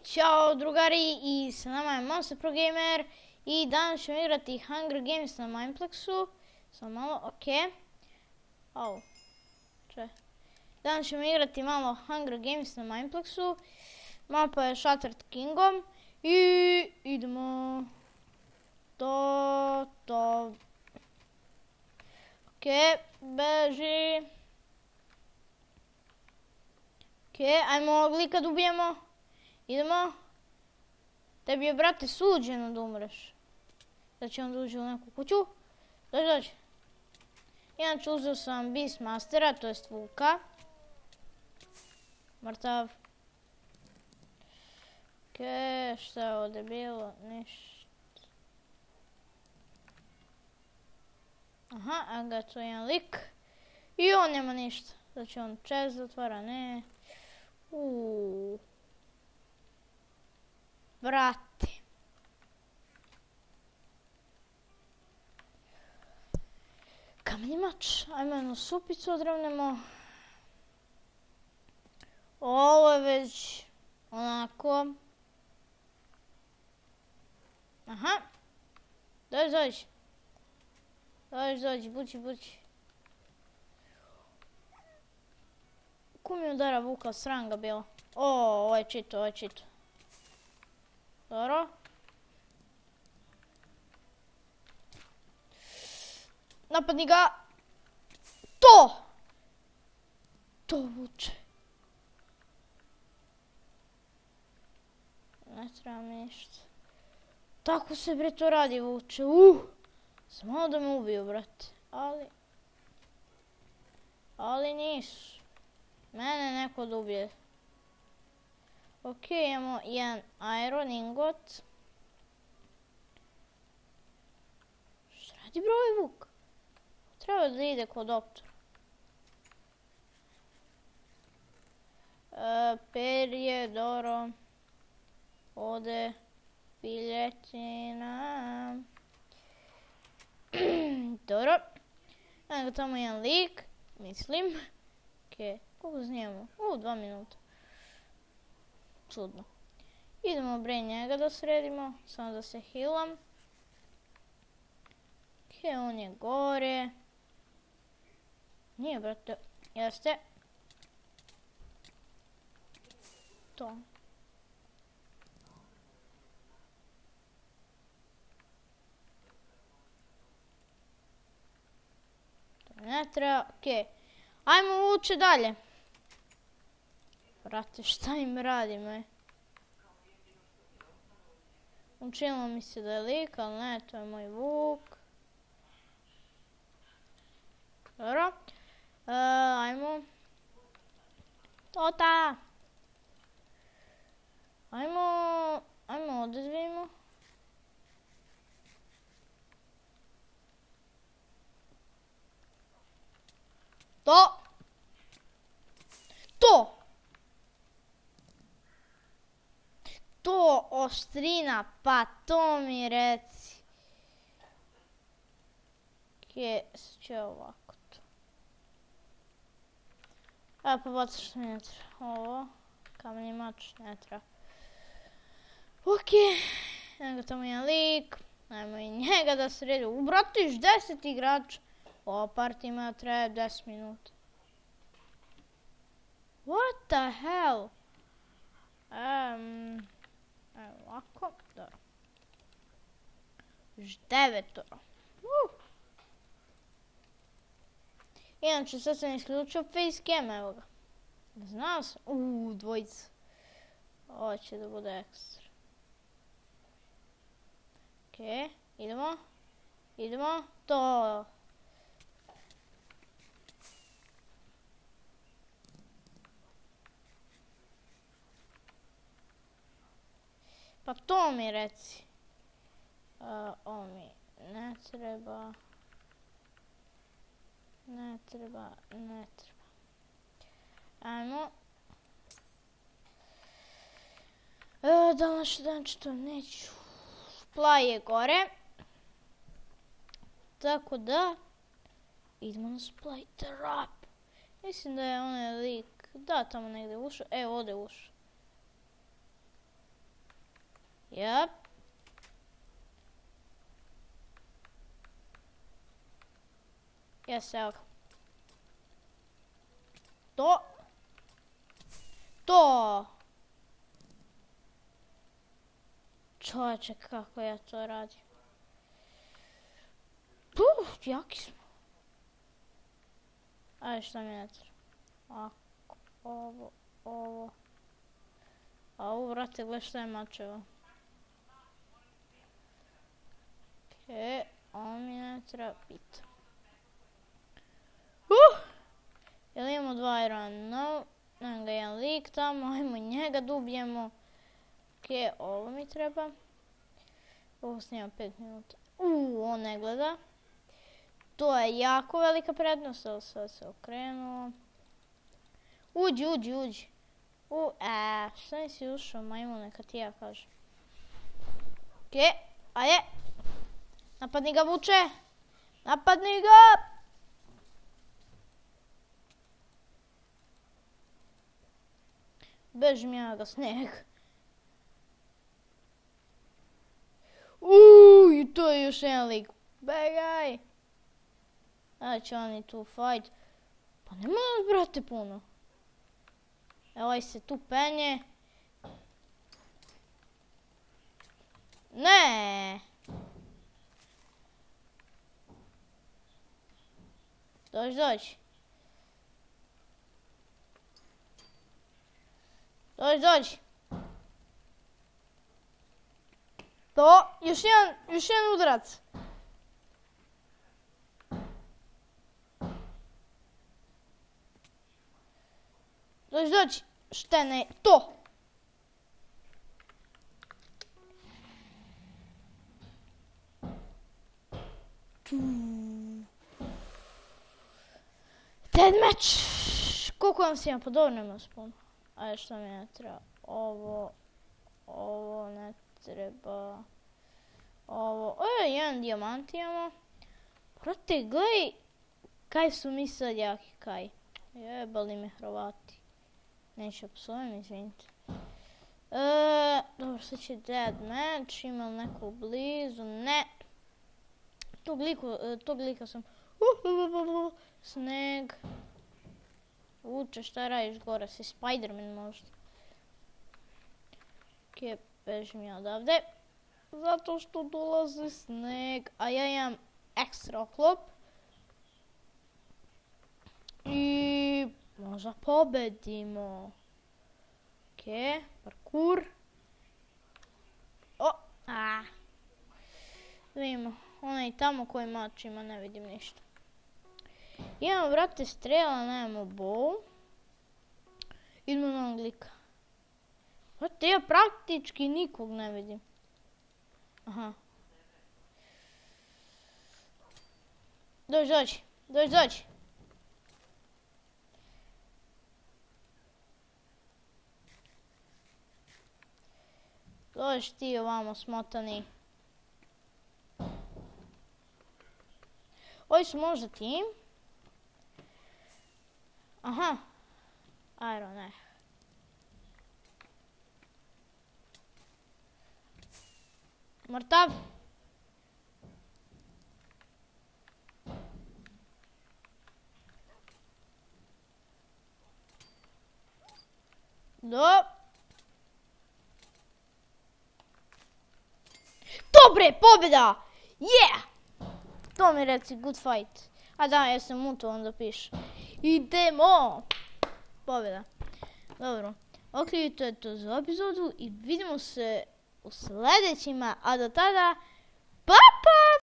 Ćao drugari, i sa nama je Monster Pro Gamer i danas ćemo igrati Hunger Games na Mineplexu. Samo malo, okej. Danas ćemo igrati malo Hunger Games na Mineplexu. Mapa je Shattered Kingdom i idemo. To. Okej, beži. Okej, ajmo ovog lika da ubijemo. Idemo. Tebi je, brate, suđeno da umreš. Da će on da uđe u neku kuću. Dođi. Inače uzeo sam Beastmastera, to jest Vuka. Mrtav. Okej, šta je ovdje bilo? Ništa. Aha, a ga to je jedan lik. I on nema ništa. Znači on chest zatvara, ne. Brate. Kameni mač. Ajmo jednu supicu odravnemo. Ovo je već onako. Aha. Dođi, bući. Ko mi udara Vuka, sram ga bilo. Ovo je čito. Dobro. Napadni ga. To vuče. Ne treba mi ništa. Tako se, bre, to radi, vuče. Samo da me ubiju, brate. Ali nisu. Mene neko da ubije. Okej, imamo jedan iron ingot. Šta radi broj Vuk? Treba da ide kod doktora. Perje, dobro. Ode piljetina. Dobro. Evo tamo jedan lik, mislim. Okej, koliko snijemo? 2 minuta. Čudno. Idemo bre njega da sredimo, samo da se healam. Okej, on je gore. Nije, brate, jeste. To. To ne treba, okej. Ajmo uče dalje. Brate, šta im radim, Učinilo mi se da je lik, ali ne, to je moj Vuk. Dobro. Ajmo. Tota! Ajmo ovdje da vidimo. To oštrina, pa to mi reci. Okej, sad ću ovako to. Evo pa bacaš što mi ne treba. Ovo, kameni mač, ne treba. Okej, evo tamo jedan lik. Ajmo i njega da sredi. Bratiš, 10 igrača. Ova partija ima traje 10 minuta. What the hell? Evo ovako, dobro. Još 9. Inače, sad sam isključio facecam, evo ga. Znao sam, dvojica. Ovo će da bude ekstra. Okej, idemo, to. Pa to mi reci. Ovo mi ne treba. Ne treba. Ajmo. Da li naš dan što neću. Play je gore. Tako da. Idemo na supply trap. Mislim da je onaj lik. Da, tamo negdje ušao. Evo, ovdje ušao. Jep. Jes, evo ga. To! Čovječe, kako ja to radim. Jaki smo. Ajde, šta mi ne treba? Ako, ovo. A ovo, vrate, gledaj šta je mačevo. Okej, ovo mi ne treba pita. Jel imamo 2 irona? No. Nemam ga jedan lik tamo, ajmo njega da ubijemo. Okej, ovo mi treba. Ovo snima 5 minuta. On ne gleda. To je jako velika prednost, ali sad se okrenuo. Uđi. Šta nisi ušao, majmune, kad ti ja kažem. Okej, ajde. Napadni ga, vuče. Napadni ga! Bežim ja ga, sneg. I to je još jedan lik. Begaj! Ajde će oni tu fight. Pa nema nas, brate, puno. Ovaj se tu penje. Ne! Dođi. To, još jedan udarac. Dođi. Šta ne, to. Deathmatch. Koliko vam si ja, pa dobro nema sponu. Ajde, što mi ne treba? Ovo ne treba. Ovo, jedan dijamant imamo. Prate, gledaj, kaj su mi sad jaki, kaj. Jebali me Hrvati. Neću psujem, izvinite. Dobro, sad će deathmatch, ima li neko blizu? Ne. Tog lika sam... Sneg. Vuče, šta radiš gore? Si Spiderman možda? Okej, bežim ja odavde. Zato što dolazi sneg, a ja imam ekstra oklop. I možda pobedimo. Okej, parkour. Vidimo, onaj tamo koji mač ima, ne vidim ništa. Imamo, vrate, strela, nemamo bow. Idemo na onog lika. Vrate, ja praktički nikog ne vidim. Aha. Dođi. Dođi ti ovamo, smotani. Ovi su možda tim. Aha. Iron, ne. Mrtav. Dobre, pobjeda! Yeah! To mi reci, good fight. A da, ja sam muto, onda piše. Idemo! Pobjeda. Dobro. Ok, to je to za epizodu i vidimo se u sljedećima, a do tada, pa!